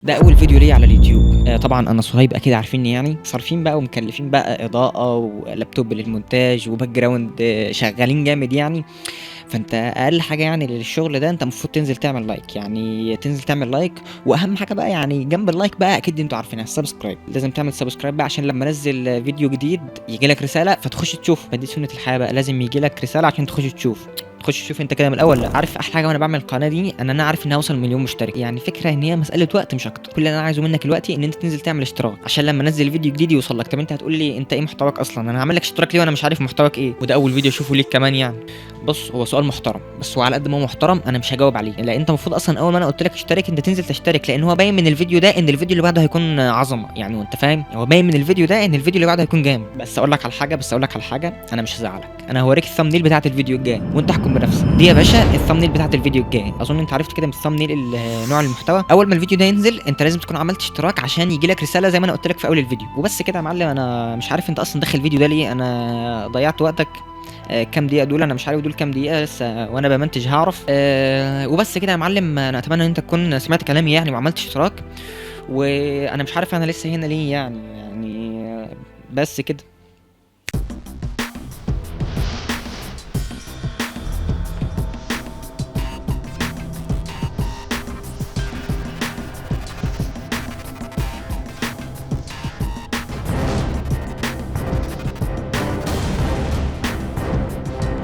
ده أول فيديو ليّا على اليوتيوب. طبعًا أنا صهيب أكيد عارفينّي يعني، صارفين بقى ومكلّفين بقى إضاءة ولابتوب للمونتاج وbackground شغّالين جامد يعني. فأنت أقل حاجة يعني للشغل ده أنت المفروض تنزل تعمل لايك، يعني تنزل تعمل لايك، وأهم حاجة بقى يعني جنب اللايك بقى أكيد أنتم عارفينها السبسكرايب، لازم تعمل سبسكرايب بقى عشان لمّا أنزّل فيديو جديد ييجي لك رسالة فتخش تشوفه، فدي سُنّة الحياة بقى لازم ييجي لك رسالة عشان تخش تشوف. تخش تشوف أنت كده من الأول لأ. عارف أحلى حاجة وأنا باعمل القناة دي إن أنا عارف إني هاوصل ل1.000.000 مشترك، يعني فكرة إن هي مسألة وقت مش أكتر، كل اللي أنا عايزه منك دلوقتي إن أنت تنزل تعمل اشتراك، عشان لمّا أنزّل فيديو جديد يوصل لك. طب أنت هتقول لي أنت إيه محتواك أصلًا؟ أنا هاعمل لك اشتراك ليه وأنا مش عارف محتواك إيه؟ وده أول فيديو أشوفه ليك كمان يعني. بُص، هو سؤال محترم، بس هو على قد ما هو محترم أنا مش هاجاوب عليه، لأن أنت المفروض أصلًا أول ما أنا قُلت لك اشترك أنت تنزل تشترك، لأن هو باين من الفيديو ده إن الفيديو اللي بعده هيكون عظمة، يعني وأنت فاهم؟ هو باين من الفيديو ده إن الفيديو اللي بعده هيكون جامد. بس أقول لك على حاجة، أنا مش هازعّلك، أنا هاوريك الthumbnail بتاعة الفيديو الجاي وأنت احكم بنفسك. دي يا باشا الthumbnail بتاعة الفيديو الجاي، أظن أنت عرفت كده من الthumbnail نوع المحتوى. أول ما الفيديو ده ينزل أنت لازم تكون عملت اشتراك عشان ييجي لك رسالة زي ما أنا قُلت لك في أول الفيديو، وبس كده يا معلم. أنا مش عارف أنت أصلًا داخل الفيديو ده ليه، أنا ضيّعت وقتك كام دقيقة دول، أنا مش عارف دول كام دقيقة لسه وأنا بامنتج هاعرف. وبس كده يا معلم، أنا أتمنى إن أنت تكون سمعت كلامي يعني وعملت اشتراك، وأنا مش عارف أنا لسه هنا ليه يعني بس كده.